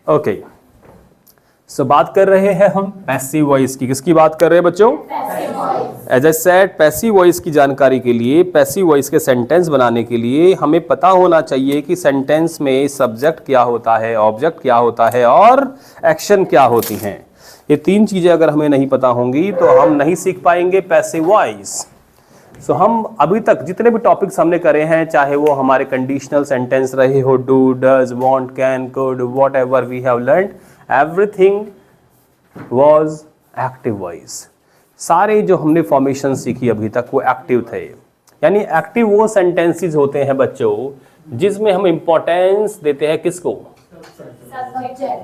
Okay, सो बात कर रहे हैं हम पैसिव वॉइस की। किसकी बात कर रहे हैं बच्चों? As I said, passive voice की जानकारी के लिए, पैसिव वॉइस के सेंटेंस बनाने के लिए हमें पता होना चाहिए कि सेंटेंस में सब्जेक्ट क्या होता है, ऑब्जेक्ट क्या होता है और एक्शन क्या होती हैं। ये तीन चीजें अगर हमें नहीं पता होंगी तो हम नहीं सीख पाएंगे पैसिव वॉइस। सो हम अभी तक जितने भी टॉपिक्स हमने करे हैं, चाहे वो हमारे कंडीशनल सेंटेंस रहे हो, do, does, want, can, could, whatever we have learned, everything was active voice. सारे जो हमने फॉर्मेशन सीखी अभी तक वो एक्टिव थे। यानी एक्टिव वो सेंटेंसेस होते हैं बच्चों जिसमें हम इंपॉर्टेंस देते हैं किसको?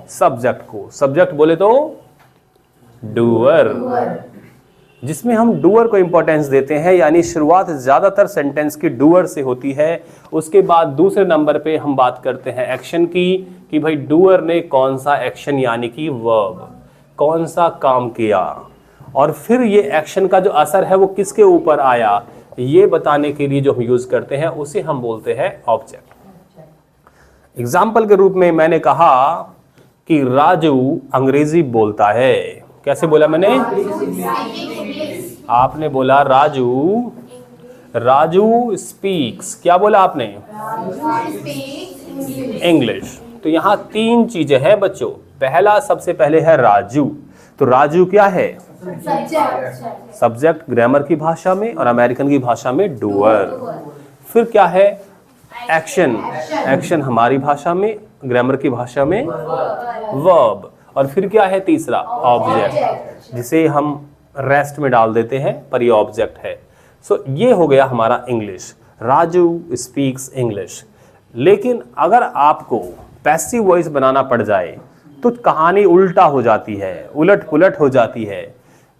सब्जेक्ट को। सब्जेक्ट बोले तो डूअर, जिसमें हम डूअर को इंपॉर्टेंस देते हैं। यानी शुरुआत ज्यादातर सेंटेंस की डूअर से होती है। उसके बाद दूसरे नंबर पे हम बात करते हैं एक्शन की, कि भाई डूअर ने कौन सा एक्शन यानी कि वर्ब, कौन सा काम किया, और फिर ये एक्शन का जो असर है वो किसके ऊपर आया, ये बताने के लिए जो हम यूज करते हैं उसे हम बोलते हैं ऑब्जेक्ट। एग्जाम्पल के रूप में मैंने कहा कि राजू अंग्रेजी बोलता है। कैसे बोला मैंने? आपने बोला राजू स्पीक्स। क्या बोला आपने? इंग्लिश। तो यहां तीन चीजें हैं बच्चों। पहला, सबसे पहले है राजू। तो राजू क्या है? सब्जेक्ट ग्रामर की भाषा में, और अमेरिकन की भाषा में डूअर। फिर क्या है? एक्शन। एक्शन हमारी भाषा में, ग्रामर की भाषा में वर्ब। और फिर क्या है तीसरा? ऑब्जेक्ट, जिसे हम रेस्ट में डाल देते हैं पर ये ऑब्जेक्ट है। सो ये हो गया हमारा इंग्लिश। Raju speaks English. लेकिन अगर आपको पैसिव वॉइस बनाना पड़ जाए तो कहानी उल्टा हो जाती है, उलट पुलट हो जाती है।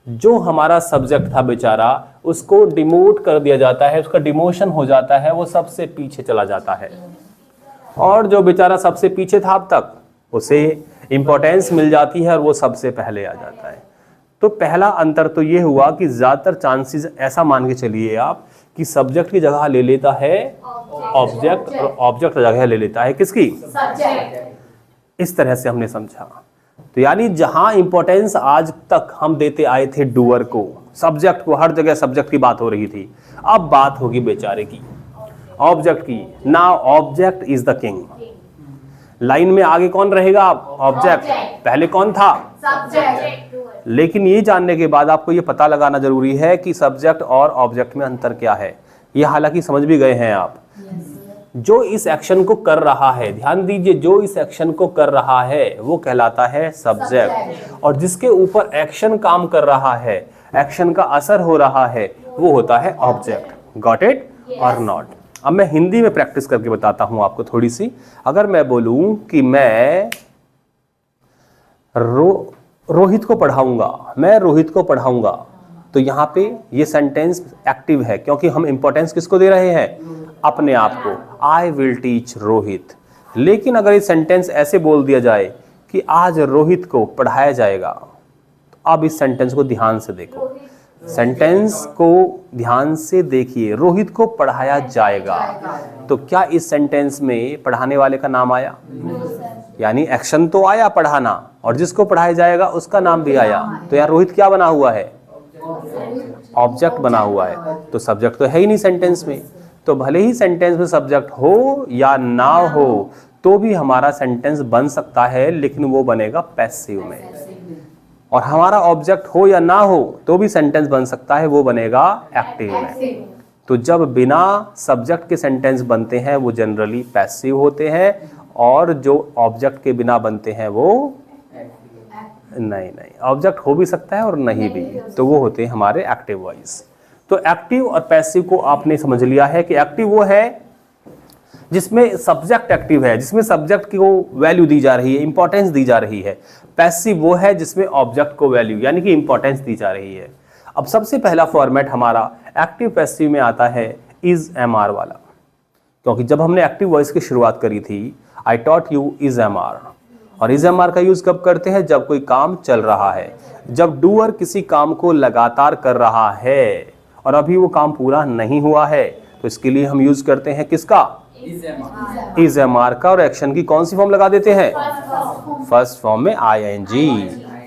जो हमारा सब्जेक्ट था बेचारा, उसको डिमोट कर दिया जाता है, उसका डिमोशन हो जाता है, वो सबसे पीछे चला जाता है। और जो बेचारा सबसे पीछे था अब तक, उसे इंपॉर्टेंस मिल जाती है और वो सबसे पहले आ जाता है। तो पहला अंतर तो ये हुआ कि ज्यादातर चांसेस, ऐसा मान के चलिए आप, कि सब्जेक्ट की जगह ले लेता है ऑब्जेक्ट, और ऑब्जेक्ट जगह ले लेता है किसकी? सब्जेक्ट। इस तरह से हमने समझा। तो यानी जहां इंपॉर्टेंस आज तक हम देते आए थे डूअर को, सब्जेक्ट को, हर जगह सब्जेक्ट की बात हो रही थी, अब बात होगी बेचारे की, ऑब्जेक्ट की। Now object is the king. Line में आगे कौन रहेगा? ऑब्जेक्ट। पहले कौन था? सब्जेक्ट। लेकिन ये जानने के बाद आपको ये पता लगाना जरूरी है कि सब्जेक्ट और ऑब्जेक्ट में अंतर क्या है। ये हालांकि समझ भी गए हैं आप। जो इस एक्शन को कर रहा है, ध्यान दीजिए, जो इस एक्शन को कर रहा है वो कहलाता है सब्जेक्ट, और जिसके ऊपर एक्शन काम कर रहा है, एक्शन का असर हो रहा है, वो होता है ऑब्जेक्ट। गॉट इट और नॉट? अब मैं हिंदी में प्रैक्टिस करके बताता हूं आपको थोड़ी सी। अगर मैं बोलूं कि मैं रोहित को पढ़ाऊंगा, मैं रोहित को पढ़ाऊंगा, तो यहां पे ये सेंटेंस एक्टिव है, क्योंकि हम इंपॉर्टेंस किसको दे रहे हैं? अपने आप को। I will teach Rohit. लेकिन अगर ये सेंटेंस ऐसे बोल दिया जाए कि आज रोहित को पढ़ाया जाएगा, तो अब इस सेंटेंस को ध्यान से देखो, सेंटेंस को ध्यान से देखिए। रोहित को पढ़ाया जाएगा, तो क्या इस सेंटेंस में पढ़ाने वाले का नाम आया? यानी एक्शन तो आया पढ़ाना, और जिसको पढ़ाया जाएगा उसका नाम भी आया। तो यार रोहित क्या बना हुआ है? ऑब्जेक्ट बना हुआ है। तो सब्जेक्ट तो है ही नहीं सेंटेंस में। तो भले ही सेंटेंस में सब्जेक्ट हो या ना हो, तो भी हमारा सेंटेंस बन सकता है, लेकिन वो बनेगा पैसिव में। और हमारा ऑब्जेक्ट हो या ना हो, तो भी सेंटेंस बन सकता है, वो बनेगा एक्टिव में। तो जब बिना सब्जेक्ट के सेंटेंस बनते हैं वो जनरली पैसिव होते हैं, और जो ऑब्जेक्ट के बिना बनते हैं वो नहीं, ऑब्जेक्ट हो भी सकता है और नहीं भी, तो वो होते हैं हमारे एक्टिव वॉइस। तो एक्टिव और पैसिव को आपने समझ लिया है कि एक्टिव वो है जिसमें सब्जेक्ट एक्टिव है, जिसमें सब्जेक्ट को वैल्यू दी जा रही है, इंपॉर्टेंस दी जा रही है। पैसिव वो है जिसमें ऑब्जेक्ट को वैल्यू यानी कि इंपॉर्टेंस दी जा रही है। अब सबसे पहला फॉर्मेट हमारा एक्टिव पैसिव में आता है इज एम आर वाला, क्योंकि जब हमने एक्टिव वॉइस की शुरुआत करी थी, I taught you is am are. और इज एम आर का यूज कब करते हैं? जब कोई काम चल रहा है, जब डूअर किसी काम को लगातार कर रहा है और अभी वो काम पूरा नहीं हुआ है, तो इसके लिए हम यूज करते हैं किसका? इज एम आर का और एक्शन की कौन सी फॉर्म लगा देते हैं? फर्स्ट फॉर्म में आईएनजी,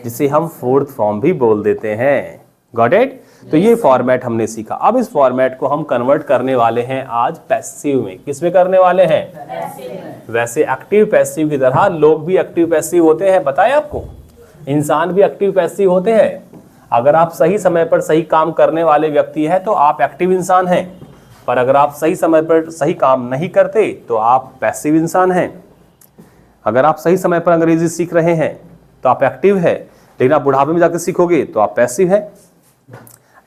जिसे हम फोर्थ फॉर्म भी बोल देते हैं। Got it? तो ये फॉर्मेट हमने सीखा। अब इस फॉर्मेट को हम कन्वर्ट करने वाले हैं आज पैसिव में। किस में करने वाले हैं? वैसे एक्टिव पैसिव की तरह लोग भी एक्टिव पैसिव होते हैं, बताया आपको। इंसान भी एक्टिव पैसिव होते हैं। अगर आप सही समय पर सही काम करने वाले व्यक्ति हैं तो आप एक्टिव इंसान हैं, पर अगर आप सही समय पर सही काम नहीं करते तो आप पैसिव इंसान हैं। अगर आप सही समय पर अंग्रेजी सीख रहे हैं तो आप एक्टिव है, लेकिन आप बुढ़ापे में जाकर सीखोगे तो आप पैसिव है।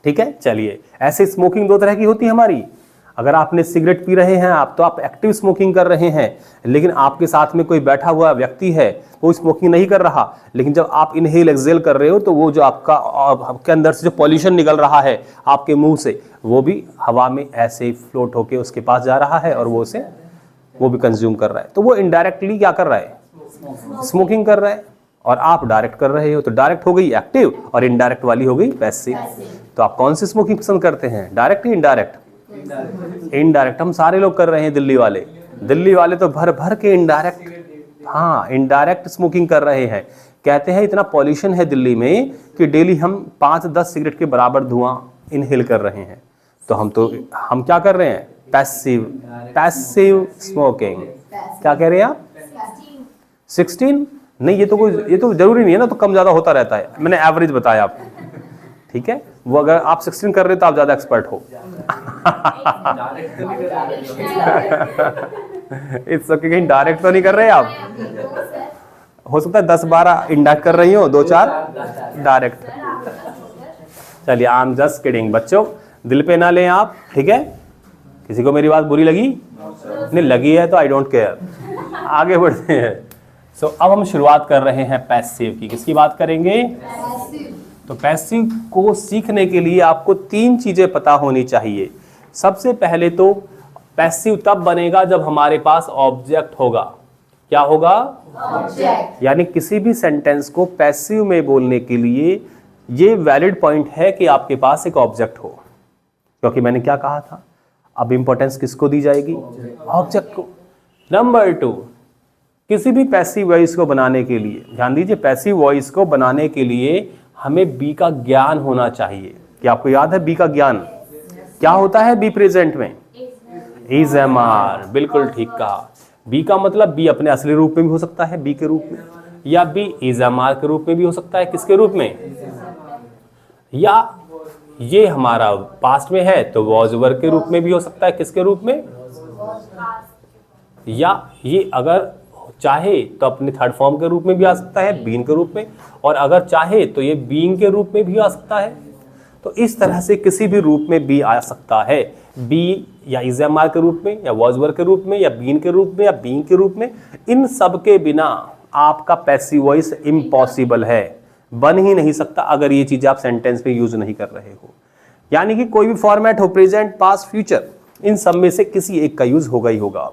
ठीक है, चलिए। ऐसे स्मोकिंग दो तरह की होती है हमारी। अगर आपने सिगरेट पी रहे हैं आप, तो आप एक्टिव स्मोकिंग कर रहे हैं, लेकिन आपके साथ में कोई बैठा हुआ व्यक्ति है वो स्मोकिंग नहीं कर रहा, लेकिन जब आप इनहेल एक्सेल कर रहे हो तो वो जो आपके अंदर से जो पॉल्यूशन निकल रहा है आपके मुंह से, वो भी हवा में ऐसे फ्लोट होके उसके पास जा रहा है और वो भी कंज्यूम कर रहा है। तो वो इनडायरेक्टली क्या कर रहा है? स्मोकिंग कर रहा है। और आप डायरेक्ट कर रहे हो, तो डायरेक्ट हो गई एक्टिव और इनडायरेक्ट वाली हो गई पैसिव। तो आप कौन सी स्मोकिंग पसंद करते हैं, डायरेक्ट या इनडायरेक्ट? इनडायरेक्ट हम सारे लोग कर रहे हैं। दिल्ली वाले तो भर भर के इनडायरेक्ट, हाँ, इनडायरेक्ट स्मोकिंग कर रहे हैं। कहते हैं इतना पॉल्यूशन है दिल्ली में कि डेली हम 5-10 सिगरेट के बराबर धुआं इनहेल कर रहे हैं। तो हम क्या कर रहे हैं? Passive smoking. क्या कह रहे हैं आप? 16? नहीं, ये तो जरूरी नहीं है ना, तो कम ज्यादा होता रहता है। मैंने एवरेज बताया आपको। ठीक है, वो अगर आप 16 कर रहे हो तो आप ज्यादा एक्सपर्ट हो। इट्स ओके, कहीं डायरेक्ट तो नहीं कर रहे आप? हो सकता है 10-12 इंडायरेक्ट कर रही हो, 2-4 डायरेक्ट। चलिए, आई एम जस्ट किडिंग बच्चों, दिल पे ना लें आप। ठीक है, किसी को मेरी बात बुरी लगी? नहीं लगी है तो आई डोंट केयर। आगे बढ़ते हैं। सो अब हम शुरुआत कर रहे हैं पैसिव की। किसकी बात करेंगे? तो पैसिव को सीखने के लिए आपको 3 चीजें पता होनी चाहिए। सबसे पहले तो पैसिव तब बनेगा जब हमारे पास ऑब्जेक्ट होगा। क्या होगा? ऑब्जेक्ट। यानी किसी भी सेंटेंस को पैसिव में बोलने के लिए ये वैलिड पॉइंट है कि आपके पास एक ऑब्जेक्ट हो। क्योंकि मैंने क्या कहा था, अब इंपॉर्टेंस किसको दी जाएगी? ऑब्जेक्ट को। नंबर 2, किसी भी पैसिव वॉइस को बनाने के लिए, ध्यान दीजिए, पैसिव वॉइस को बनाने के लिए हमें बी का ज्ञान होना चाहिए। क्या आपको याद है बी का ज्ञान क्या होता है? बी प्रेजेंट में इज एम आर। बिल्कुल ठीक कहा। बी का मतलब बी अपने असली रूप में भी हो सकता है, बी के रूप में, या बी इज एम आर के रूप में भी हो सकता है। किसके रूप में? या ये हमारा पास्ट में है तो वॉज वर के रूप में भी हो सकता है। किसके रूप में? या ये अगर चाहे तो अपने थर्ड फॉर्म के रूप में भी आ सकता है, बीन के रूप में, और अगर चाहे तो ये बीइंग के रूप में भी आ सकता है। तो इस तरह से किसी भी रूप में बी आ सकता है। बी या इज एम आर के रूप में, या वॉज वर के रूप में, या बीन के रूप में, या बीइंग के रूप में। इन सब के बिना आपका पैसिव वॉइस इम्पॉसिबल है, बन ही नहीं सकता अगर ये चीजें आप सेंटेंस में यूज नहीं कर रहे हो। यानी कि कोई भी फॉर्मेट हो, प्रेजेंट, पास्ट, फ्यूचर, इन सब में से किसी एक का यूज होगा ही होगा।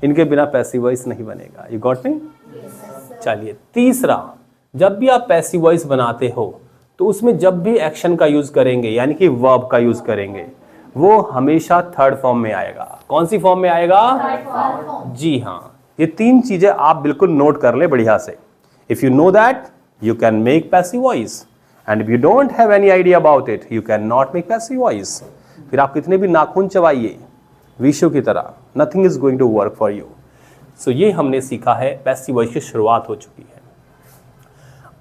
इनके बिना पैसिव वॉइस नहीं बनेगा। You got me? चलिए, तीसरा, जब भी आप पैसिव वॉइस बनाते हो तो उसमें जब भी एक्शन का यूज करेंगे, यानी कि वर्ब का यूज करेंगे, वो हमेशा थर्ड फॉर्म में आएगा। कौन सी फॉर्म में आएगा? जी हाँ, ये 3 चीजें आप बिल्कुल नोट कर ले बढ़िया से। If you know that you can make passive voice, and if you don't have any idea about it, you cannot make passive voice. फिर आप कितने भी नाखून चबाइए विशु की तरह, nothing is going to work for you. So ये हमने सीखा है, पैसिव वॉइस की शुरुआत हो चुकी है।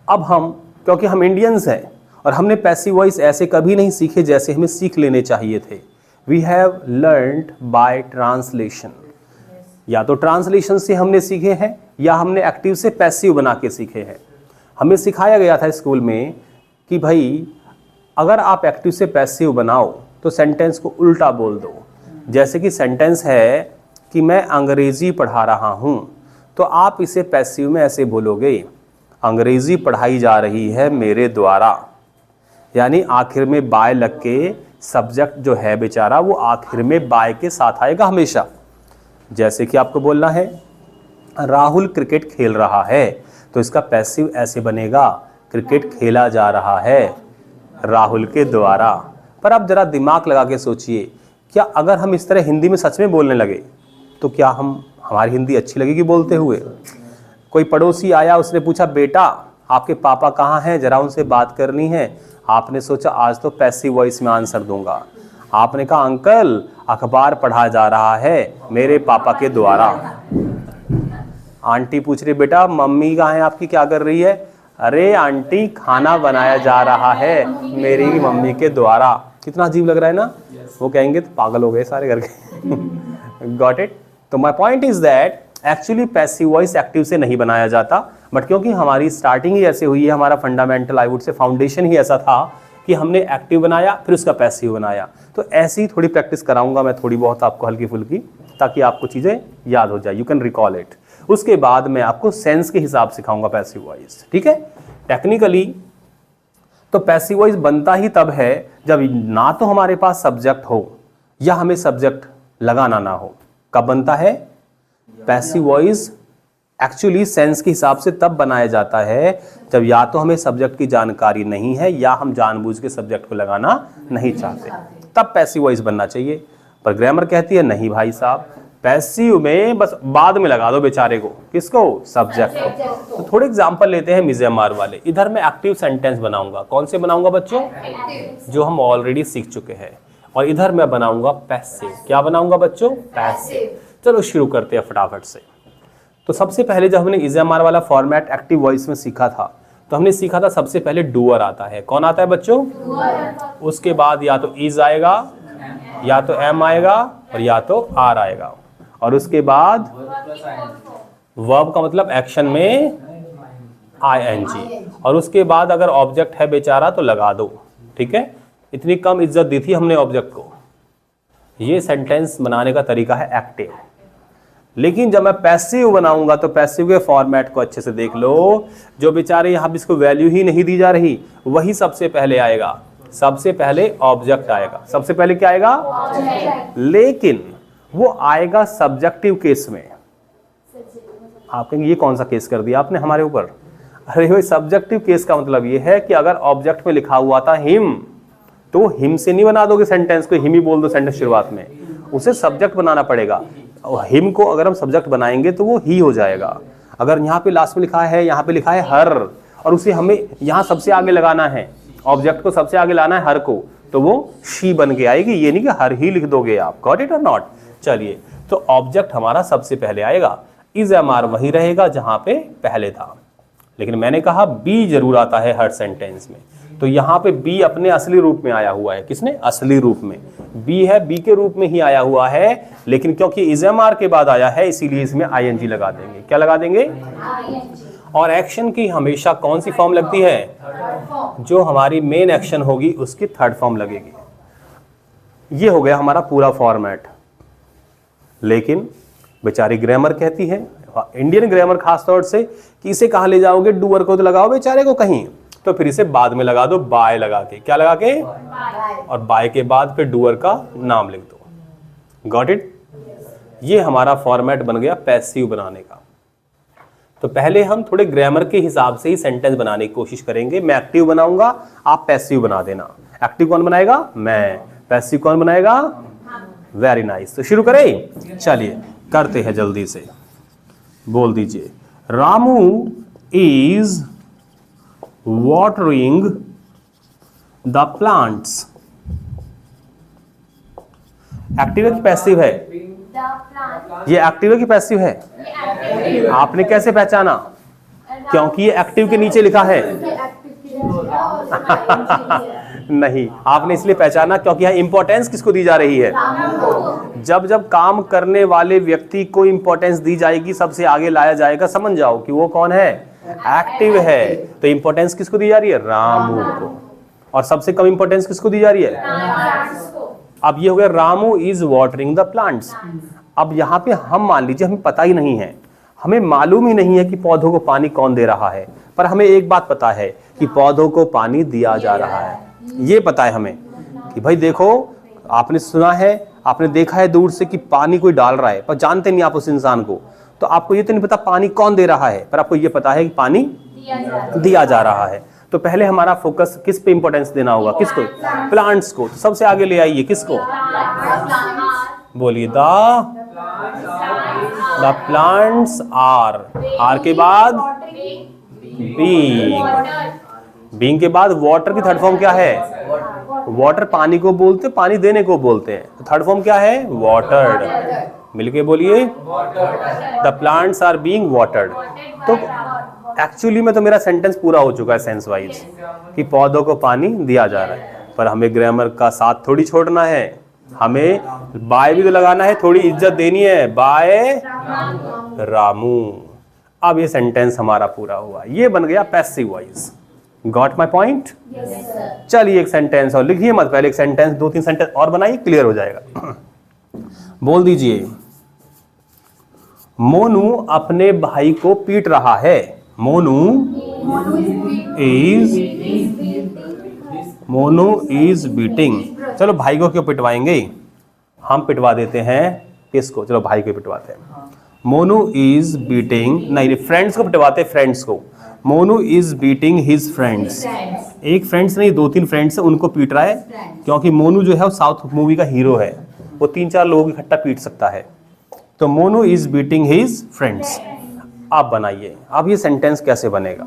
अब हम, क्योंकि हम इंडियंस हैं और हमने पैसिव वॉइस ऐसे कभी नहीं सीखे जैसे हमें सीख लेने चाहिए थे। We have learned by translation. या तो ट्रांसलेशन से हमने सीखे हैं या हमने एक्टिव से पैसिव बना के सीखे हैं। हमें सिखाया गया था स्कूल में कि भाई अगर आप एक्टिव से पैसिव बनाओ तो सेंटेंस को उल्टा बोल दो। जैसे कि सेंटेंस है कि मैं अंग्रेजी पढ़ा रहा हूँ, तो आप इसे पैसिव में ऐसे बोलोगे, अंग्रेजी पढ़ाई जा रही है मेरे द्वारा। यानी आखिर में बाय लग के सब्जेक्ट जो है बेचारा वो आखिर में बाय के साथ आएगा हमेशा। जैसे कि आपको बोलना है राहुल क्रिकेट खेल रहा है, तो इसका पैसिव ऐसे बनेगा, क्रिकेट खेला जा रहा है राहुल के द्वारा। पर आप जरा दिमाग लगा के सोचिए, क्या अगर हम इस तरह हिंदी में सच में बोलने लगे तो क्या हमारी हिंदी अच्छी लगेगी बोलते हुए? कोई पड़ोसी आया, उसने पूछा बेटा आपके पापा कहाँ हैं, जरा उनसे बात करनी है। आपने सोचा आज तो पैसिव वॉइस में आंसर दूंगा। आपने कहा अंकल अखबार पढ़ा जा रहा है मेरे पापा के द्वारा। आंटी पूछ रही बेटा मम्मी कहाँ है आपकी, क्या कर रही है? अरे आंटी खाना बनाया जा रहा है मेरी मम्मी के द्वारा। कितना अजीब लग रहा है ना? वो कहेंगे तो पागल हो गए सारे घर के। Got it? तो my point is that actually passive voice active से नहीं बनाया जाता, बट क्योंकि हमारी स्टार्टिंग ही ऐसे हुई है, हमारा fundamental I would say foundation ही ऐसा था कि हमने एक्टिव बनाया फिर उसका पैसिव बनाया। तो ऐसी ही थोड़ी प्रैक्टिस कराऊंगा मैं, थोड़ी बहुत आपको हल्की फुल्की, ताकि आपको चीज़ें याद हो जाए, यू कैन रिकॉल इट। उसके बाद मैं आपको सेंस के हिसाब सिखाऊंगा पैसिव वॉइस, ठीक है? टेक्निकली तो पैसिव वॉइस बनता ही तब है जब ना तो हमारे पास सब्जेक्ट हो या हमें सब्जेक्ट लगाना ना हो। कब बनता है? पैसिव वॉइस एक्चुअली सेंस के हिसाब से तब बनाया जाता है जब या तो हमें सब्जेक्ट की जानकारी नहीं है या हम जानबूझ के सब्जेक्ट को लगाना नहीं चाहते, तब पैसिव वॉइस बनना चाहिए। पर ग्रामर कहती है नहीं भाई साहब, पैसिव में बस बाद में लगा दो बेचारे को। किसको? सब्जेक्ट को। तो थोड़े एग्जांपल लेते हैं मिज़मार वाले। इधर मैं एक्टिव सेंटेंस बनाऊंगा। कौन से बनाऊंगा बच्चों? जो हम ऑलरेडी सीख चुके हैं। और इधर मैं बनाऊंगा पैसिव। क्या बनाऊंगा बच्चों? पैसिव। चलो शुरू करते हैं फटाफट से। तो सबसे पहले जब हमने इज़मार वाला फॉर्मेट एक्टिव वॉइस में सीखा था, तो हमने सीखा था सबसे पहले डूअर आता है। कौन आता है बच्चों? उसके बाद या तो इज आएगा, या तो एम आएगा, और या तो आर आएगा। और उसके बाद वर्ब का मतलब एक्शन में आईएनजी। और उसके बाद अगर ऑब्जेक्ट है बेचारा तो लगा दो, ठीक है? इतनी कम इज्जत दी थी हमने ऑब्जेक्ट को। ये सेंटेंस बनाने का तरीका है एक्टिव। लेकिन जब मैं पैसिव बनाऊंगा तो पैसिव के फॉर्मेट को अच्छे से देख लो। जो बेचारे यहाँ भी इसको वैल्यू ही नहीं दी जा रही, वही सबसे पहले आएगा। सबसे पहले ऑब्जेक्ट आएगा। सबसे पहले क्या आएगा? लेकिन वो आएगा सब्जेक्टिव केस में। आप कहेंगे ये कौन सा केस कर दिया आपने हमारे ऊपर? अरे भाई सब्जेक्टिव केस का मतलब ये है कि अगर ऑब्जेक्ट में लिखा हुआ था हिम, तो हिम से नहीं बना दोगे सेंटेंस को, हिम ही बोल दो सेंटेंस शुरुआत में, उसे सब्जेक्ट बनाना पड़ेगा। और हिम को अगर हम सब्जेक्ट बनाएंगे तो वो ही हो जाएगा। अगर यहाँ पे लास्ट में लिखा है, यहाँ पे लिखा है हर, और उसे हमें यहाँ सबसे आगे लगाना है, ऑब्जेक्ट को सबसे आगे लाना है हर को, तो वो शी बन के आएगी। ये नहीं कि हर ही लिख दोगे आप। गॉट इट और नॉट? चलिए, तो ऑब्जेक्ट हमारा सबसे पहले आएगा। इज़मार वही रहेगा जहां पे पहले था। लेकिन मैंने कहा बी जरूर आता है हर सेंटेंस में, तो यहाँ पे बी अपने असली रूप में आया हुआ है। किसने? असली रूप में बी है, बी के रूप में ही आया हुआ है। लेकिन क्योंकि इज़मार के बाद आया है इसीलिए इसमें आईएनजी लगा देंगे। क्या लगा देंगे? और एक्शन की हमेशा कौन सी फॉर्म लगती है? जो हमारी मेन एक्शन होगी उसकी थर्ड फॉर्म लगेगी। ये हो गया हमारा पूरा फॉर्मेट। लेकिन बेचारी ग्रामर कहती है, इंडियन ग्रामर खासतौर से, कि इसे कहाँ ले जाओगे? डूअर को तो लगाओ बेचारे को कहीं, तो फिर इसे बाद में लगा दो बाय लगा के। क्या लगा के? और बाय के बाद फिर डूअर का नाम लिख दो। Got it? ये हमारा फॉर्मेट बन गया पैसिव बनाने का। तो पहले हम थोड़े ग्रामर के हिसाब से ही सेंटेंस बनाने की कोशिश करेंगे। मैं एक्टिव बनाऊंगा, आप पैसिव बना देना। एक्टिव कौन बनाएगा? मैं। पैसिव कौन बनाएगा? Very nice. तो शुरू करें? चलिए करते हैं जल्दी से। बोल दीजिए, Ramu is watering the plants। Active है कि पैसिव है? ये एक्टिव है कि पैसिव है? आपने कैसे पहचाना? क्योंकि ये एक्टिव के नीचे लिखा है। नहीं, आपने इसलिए पहचाना क्योंकि यहाँ इंपॉर्टेंस किसको दी जा रही है? जब जब काम करने वाले व्यक्ति को इंपॉर्टेंस दी जाएगी, सबसे आगे लाया जाएगा, समझ जाओ कि वो कौन है? एक्टिव है। तो इंपॉर्टेंस किसको दी जा रही है? रामू को। और सबसे कम इंपॉर्टेंस किसको दी जा रही है? अब ये हो गया Ramu is watering the plants. अब यहाँ पे हम मान लीजिए हमें पता ही नहीं है, हमें मालूम ही नहीं है कि पौधों को पानी कौन दे रहा है, पर हमें एक बात पता है कि पौधों को पानी दिया जा रहा है। ये पता है हमें कि भाई देखो, आपने सुना है, आपने देखा है दूर से कि पानी कोई डाल रहा है, पर जानते नहीं आप उस इंसान को, तो आपको ये तो नहीं पता पानी कौन दे रहा है, पर आपको ये पता है कि पानी दिया जा रहा है। तो पहले हमारा फोकस किस पे इंपॉर्टेंस देना होगा? किसको? प्लांट्स को। सबसे आगे ले आइए किसको? बोलिए द द प्लांट्स आर के बाद बीइंग के बाद वाटर की थर्ड फॉर्म क्या है? वाटर पानी को बोलते, पानी देने को बोलते हैं, तो थर्ड फॉर्म क्या है? वाटर्ड। मिलके बोलिए, the plants are being watered. तो एक्चुअली में तो मेरा सेंटेंस पूरा हो चुका है सेंस वाइज कि पौधों को पानी दिया जा रहा है, पर हमें ग्रामर का साथ थोड़ी छोड़ना है, हमें बाय भी तो लगाना है, थोड़ी इज्जत देनी है, बाय रामू। अब ये सेंटेंस हमारा पूरा हुआ, ये बन गया passive voice. Got my point? चलिए एक सेंटेंस और लिखिए मत, पहले एक सेंटेंस, 2-3 सेंटेंस और बनाइए, क्लियर हो जाएगा। बोल दीजिए, मोनू अपने भाई को पीट रहा है। Monu is beating. चलो भाई को क्यों पिटवाएंगे, हम पिटवा देते हैं किसको? चलो भाई को पिटवाते हैं। मोनू इज बीटिंग, नहीं फ्रेंड्स को पिटवाते, फ्रेंड्स को। Monu is beating his friends. एक फ्रेंड्स नहीं, 2-3 फ्रेंड्स है, उनको पीट रहा है, क्योंकि मोनू जो है वो साउथ मूवी का हीरो है, वो 3-4 लोगों को इकट्ठा पीट सकता है। तो Monu is beating his friends. आप बनाइए, अब ये सेंटेंस कैसे बनेगा?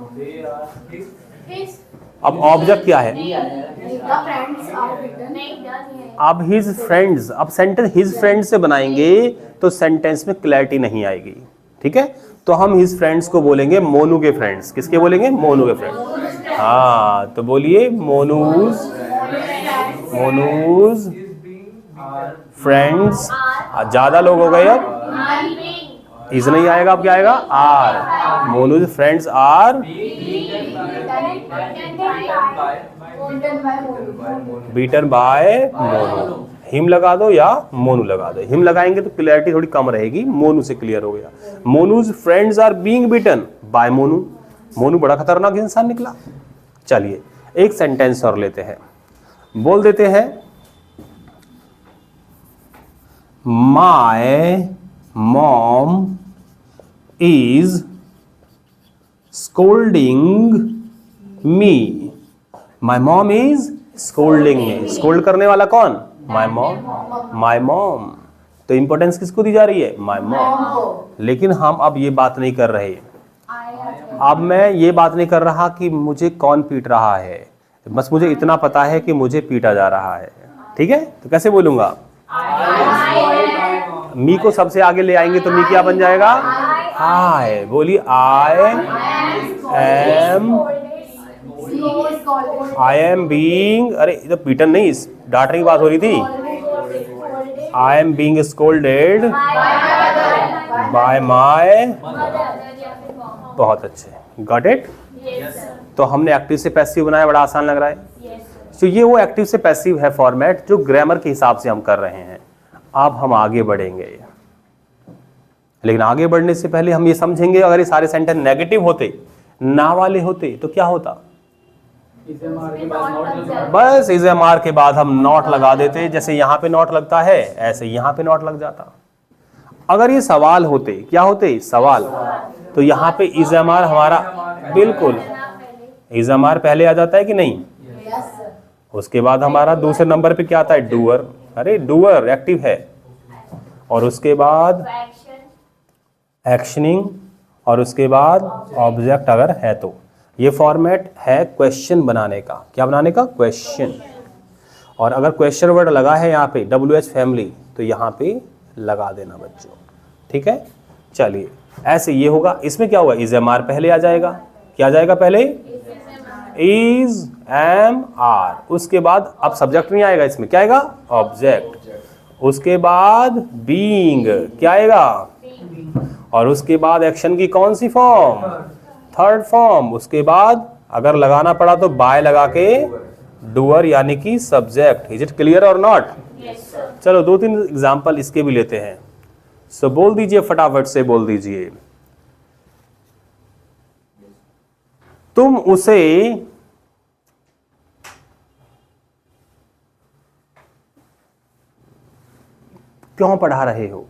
अब ऑब्जेक्ट क्या है? अब हिज फ्रेंड्स, अब सेंटेंस हिज फ्रेंड्स से बनाएंगे तो सेंटेंस में क्लैरिटी नहीं आएगी, ठीक है? तो हम हिज फ्रेंड्स को बोलेंगे मोनू के फ्रेंड्स। किसके बोलेंगे? मोनू के फ्रेंड्स। हाँ, तो बोलिए मोनूज फ्रेंड्स। ज्यादा लोग हो गए, अब इज नहीं आएगा, अब क्या आएगा? Are. Monu's friends are beaten by Monu. Him लगा दो या मोनू लगा दो, हिम लगाएंगे तो क्लियरिटी थोड़ी कम रहेगी, मोनू से क्लियर हो गया। Monu's friends are being beaten by Monu. Monu बड़ा खतरनाक इंसान निकला। चलिए एक सेंटेंस और लेते हैं, बोल देते हैं, my mom is scolding me. My mom is scolding me. Scold करने वाला कौन? My mom. माय मॉम, तो इंपॉर्टेंस किसको दी जा रही है? My mom. लेकिन हम अब ये बात नहीं कर रहे, अब मैं ये बात नहीं कर रहा कि मुझे कौन पीट रहा है, बस मुझे इतना पता है कि मुझे पीटा जा रहा है, ठीक है? तो कैसे बोलूंगा? मी को सबसे आगे ले आएंगे तो मी क्या बन जाएगा? आई। बोलिए, आई एम बीइंग, अरे ये तो पीटन नहीं, डांटने की बात हो रही थी। I am being scolded by my. बहुत अच्छे, गॉट इट? तो हमने एक्टिव से पैसिव बनाया, बड़ा आसान लग रहा है। तो ये वो एक्टिव से पैसिव है फॉर्मेट जो ग्रामर के हिसाब से हम कर रहे हैं। अब हम आगे बढ़ेंगे, लेकिन आगे बढ़ने से पहले हम ये समझेंगे, अगर ये सारे सेंटेंस नेगेटिव होते, ना वाले होते, तो क्या होता? बस इज एम आर के बाद हम नॉट लगा देते, जैसे यहां पे नॉट लगता है ऐसे यहां पे नॉट लग जाता। अगर ये सवाल होते, क्या होते? सवाल, तो यहाँ पे इज एम आर हमारा, बिल्कुल इज एम आर पहले आ जाता है कि नहीं? उसके बाद हमारा दूसरे नंबर पे क्या आता है? डूअर। अरे डूअर एक्टिव है, और उसके बाद एक्शनिंग, और उसके बाद ऑब्जेक्ट अगर है तो। ये फॉर्मेट है क्वेश्चन बनाने का। क्या बनाने का? क्वेश्चन। और अगर क्वेश्चन वर्ड लगा है यहाँ पे WH फैमिली, तो यहाँ पे लगा देना बच्चों, ठीक है? चलिए ऐसे ये होगा। इसमें क्या होगा? इज एम आर पहले आ जाएगा। क्या आ जाएगा पहले? Is am are. उसके बाद अब सब्जेक्ट नहीं आएगा, इसमें क्या आएगा? ऑब्जेक्ट। उसके बाद बीइंग, क्या आएगा? और उसके बाद एक्शन की कौन सी फॉर्म? Third form. उसके बाद अगर लगाना पड़ा तो बाय लगा के डूअर यानी कि सब्जेक्ट। इज इट क्लियर और नॉट? चलो 2-3 एग्जांपल इसके भी लेते हैं। सो बोल दीजिए, फटाफट से बोल दीजिए, तुम उसे क्यों पढ़ा रहे हो?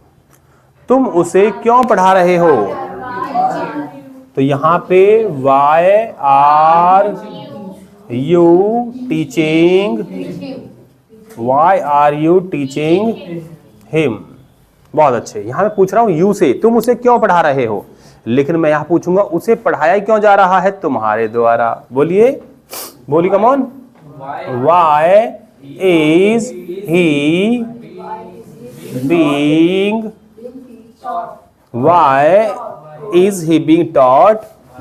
तुम उसे क्यों पढ़ा रहे हो? तो यहां पे why are you teaching, why are you teaching him. बहुत अच्छे। यहां मैं पूछ रहा हूं यू से, तुम उसे क्यों पढ़ा रहे हो, लेकिन मैं यहां पूछूंगा उसे पढ़ाया क्यों जा रहा है तुम्हारे द्वारा। बोलिए, बोलिए, come on. Why is he being, why is he being taught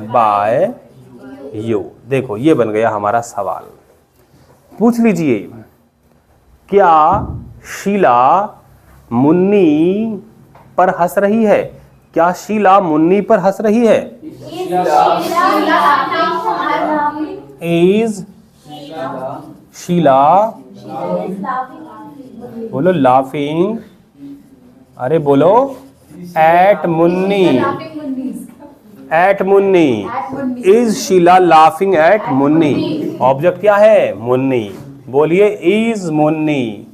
by you. देखो ये बन गया हमारा सवाल। पूछ लीजिए, क्या शीला मुन्नी पर हंस रही है? क्या शीला मुन्नी पर हंस रही है? इज शीला, बोलो लाफिंग, अरे बोलो, at Munni, at Munni. Is Sheela laughing at Munni. Object क्या है? मुन्नी। बोलिए, is Munni,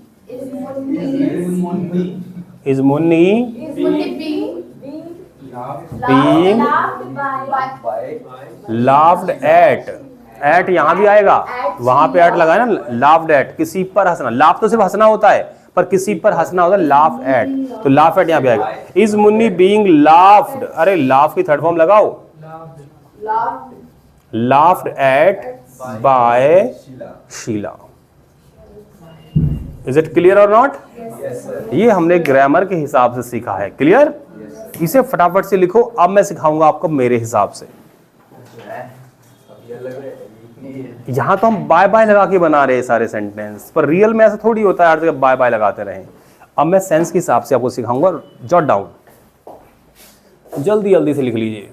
is Munni being laughed at. At यहां भी आएगा, वहां पे एट लगाया ना, लाफ्ड एट, किसी पर हंसना। लाफ तो सिर्फ हंसना होता है, पर किसी पर हंसना होता है लाफ एट, तो लाफ एट यहां भी आएगा। इज मुन्नी बीइंग लाफ्ड, अरे लाफ की थर्ड फॉर्म लगाओ, laughed eight bye Sheila. Is it clear और नॉट? ये हमने ग्रामर के हिसाब से सीखा है। क्लियर? इसे फटाफट से लिखो। अब मैं सिखाऊंगा आपको मेरे हिसाब से। यहां तो हम बाय बाय लगा के बना रहे हैं सारे सेंटेंस, पर रियल में ऐसा थोड़ी होता है हर जगह बाय बाय लगाते रहें। अब मैं सेंस के हिसाब से आपको सिखाऊंगा। जॉट डाउन, जल्दी जल्दी से लिख लीजिए।